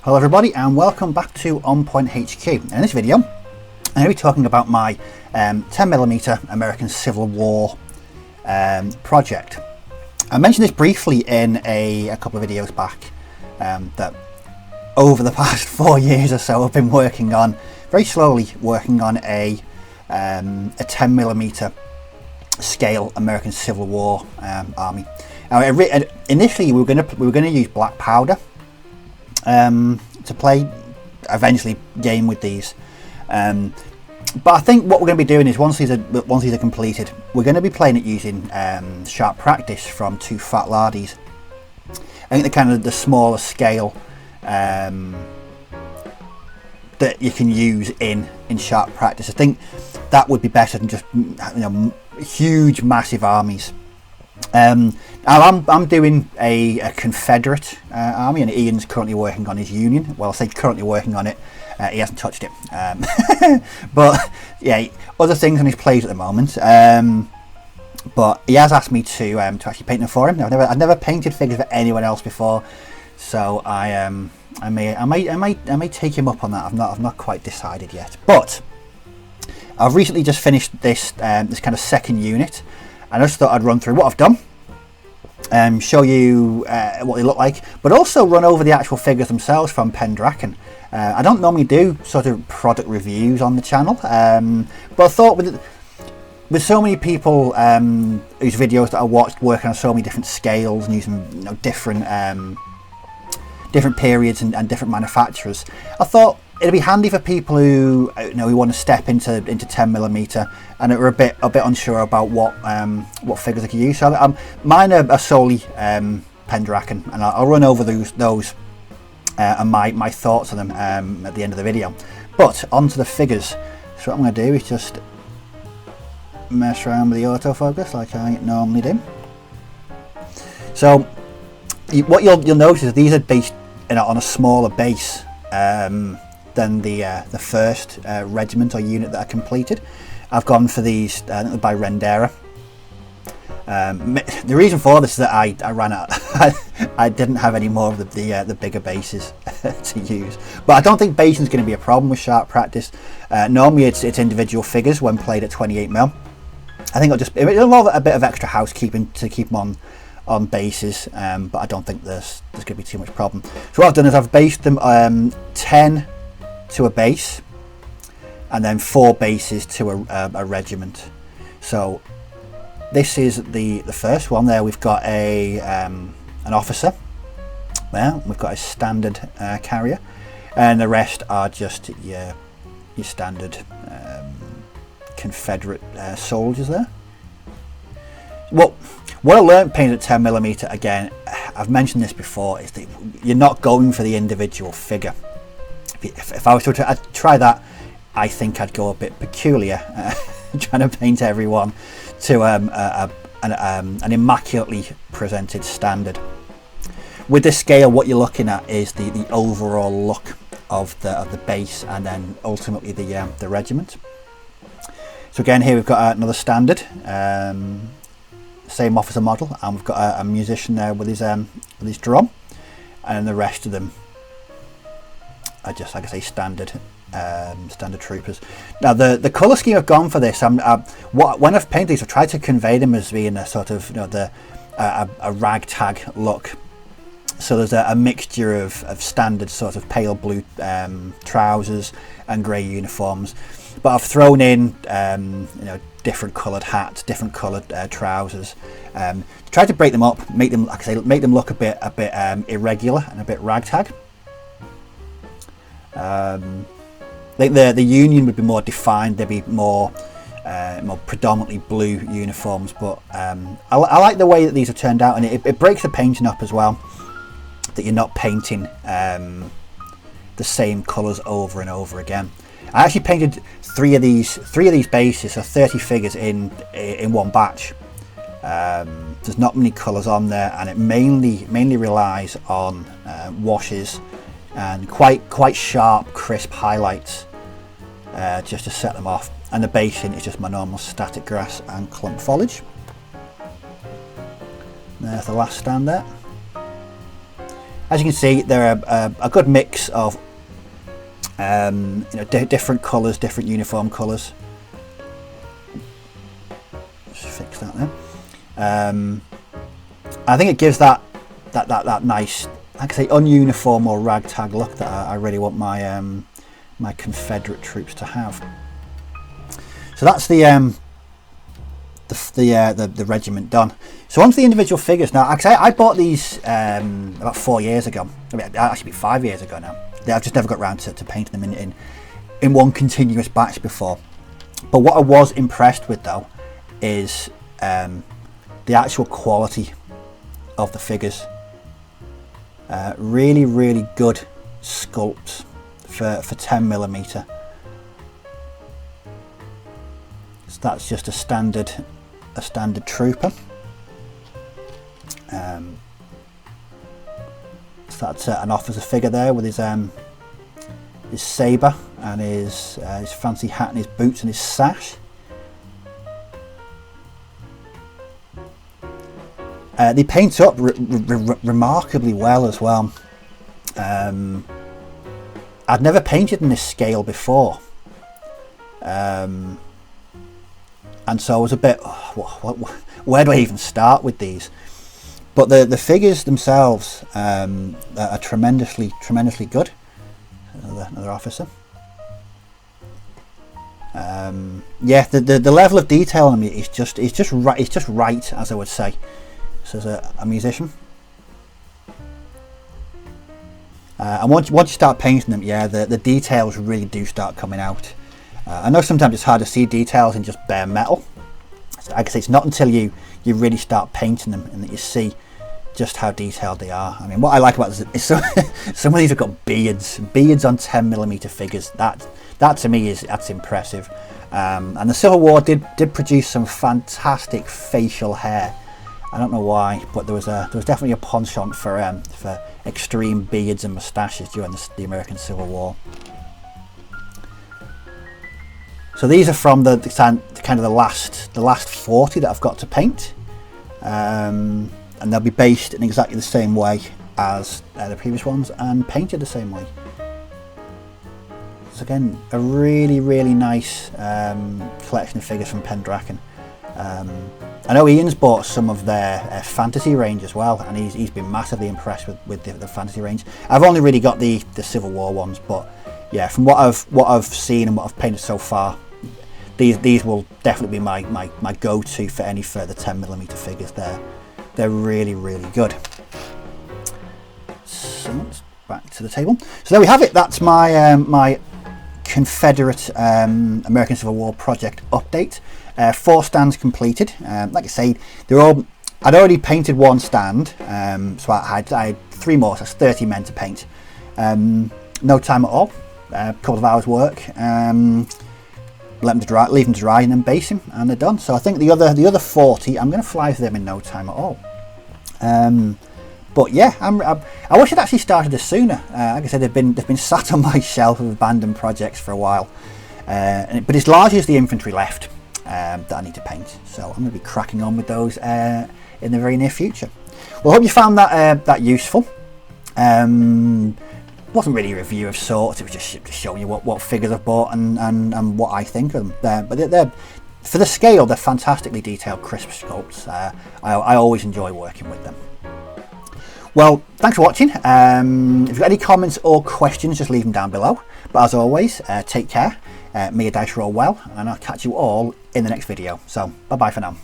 Hello everybody and welcome back to On Point HQ. In this video I'm going to be talking about my 10mm American Civil War project. I mentioned this briefly in a couple of videos back, that over the past 4 years or so I've been working on, very slowly working on a 10mm scale American Civil War army. Now, initially we were going to use black powder to play, eventually game with these, but I think what we're going to be doing is once these are completed, we're going to be playing it using sharp practice from 2 Fat Lardies. I think the kind of the smaller scale that you can use in sharp practice. I think that would be better than just, you know, huge massive armies. I'm doing a Confederate army, and Ian's currently working on his Union. Well, I say currently working on it, he hasn't touched it, but yeah, other things on his plate at the moment. But he has asked me to actually paint them for him. I've never painted figures for anyone else before, so I may take him up on that. I've not quite decided yet, but I've recently just finished this this kind of second unit, and I just thought I'd run through what I've done, show you what they look like, but also run over the actual figures themselves from Pendraken. I don't normally do sort of product reviews on the channel, but I thought with so many people whose videos that I watched working on so many different scales and using, you know, different periods and different manufacturers, I thought it'd be handy for people who, you know, who want to step into 10mm and are a bit unsure about what figures they could use. So mine are solely Pendraken, and I'll run over those and my thoughts on them at the end of the video. But onto the figures. So what I'm going to do is just mess around with the autofocus like I normally do. So what you'll notice is these are based on a smaller base than the first regiment or unit that I completed. I've gone for these by Rendera. The reason for this is that I ran out. I didn't have any more of the bigger bases to use, but I don't think basing is going to be a problem with sharp practice. Normally it's individual figures when played at 28mm. I think it'll involve a bit of extra housekeeping to keep them on bases, but I don't think there's going to be too much problem. So what I've done is I've based them 10 to a base, and then 4 bases to a regiment. So this is the first one. There we've got an officer. There we've got a standard carrier, and the rest are just your standard Confederate soldiers there. What I learned painting at 10mm, again, I've mentioned this before, is that you're not going for the individual figure. If I was to try that, I think I'd go a bit peculiar, trying to paint everyone to an immaculately presented standard. With this scale, what you're looking at is the overall look of the base, and then ultimately the regiment. So again, here we've got another standard, same officer model, and we've got a musician there with his drum, and the rest of them are just, like I say, standard troopers. Now the colour scheme I've gone for this, when I've painted these, I've tried to convey them as being a sort of, you know, a ragtag look. So there's a mixture of standard sort of pale blue trousers and grey uniforms, but I've thrown in you know, different coloured hats, different coloured trousers, try to break them up, make them, like I say, make them look a bit irregular and a bit ragtag. I think the Union would be more defined. There'd be more predominantly blue uniforms, but I like the way that these have turned out, and it breaks the painting up as well, that you're not painting the same colours over and over again. I actually painted three of these bases, so 30 figures in one batch. There's not many colours on there, and it mainly relies on washes and quite sharp, crisp highlights just to set them off. And the basing is just my normal static grass and clump foliage. There's the last stand there. As you can see, they're a good mix of different colours, different uniform colours. Just fix that there. I think it gives that nice, like I say, ununiform or ragtag look that I really want my my Confederate troops to have. So that's the regiment done. So onto the individual figures now. Actually, I bought these about 4 years ago. I mean, actually 5 years ago now. I've just never got around to painting them in one continuous batch before. But what I was impressed with though is the actual quality of the figures. Really good sculpts for 10mm. So that's just a standard trooper. So that's an officer figure there with his sabre and his fancy hat and his boots and his sash. They paint up remarkably well as well. I'd never painted in this scale before, and so I was a bit, where do I even start with these? But the figures themselves are tremendously good. Another officer. Yeah, the level of detail on me is just right. It's just right, as I would say. So as a musician. And once you start painting them, yeah, the details really do start coming out. I know sometimes it's hard to see details in just bare metal. Like I say, it's not until you really start painting them and that you see just how detailed they are. I mean, what I like about this is some of these have got beards on 10mm figures. That to me that's impressive. And the Civil War did produce some fantastic facial hair. I don't know why, but there was definitely a penchant for extreme beards and moustaches during the American Civil War. So these are from the kind of the last 40 that I've got to paint, and they'll be based in exactly the same way as the previous ones and painted the same way. So again, a really nice collection of figures from Pendraken. I know Ian's bought some of their fantasy range as well, and he's been massively impressed with the fantasy range. I've only really got the Civil War ones, but yeah, from what I've seen and what I've painted so far, these will definitely be my go-to for any further 10mm figures. They're really good. So let's back to the table. So there we have it. That's my my Confederate American Civil War project update. 4 stands completed. Like I say, I'd already painted 1 stand, so I had 3 more, so that's 30 men to paint. No time at all, a couple of hours work. Let them to dry, leave them to dry, and then base them, and they're done. So I think the other 40, I'm going to fly through them in no time at all. But yeah, I wish I'd actually started this sooner. Like I said, they've been sat on my shelf of abandoned projects for a while, but it's largely just the infantry left that I need to paint. So I'm going to be cracking on with those in the very near future. Well, I hope you found that useful. Wasn't really a review of sorts. It was just showing you what figures I've bought and what I think of them. But they're for the scale, they're fantastically detailed, crisp sculpts. I always enjoy working with them. Well, thanks for watching. If you've got any comments or questions, just leave them down below. But as always, take care, may your dice roll well, and I'll catch you all in the next video. So, bye-bye for now.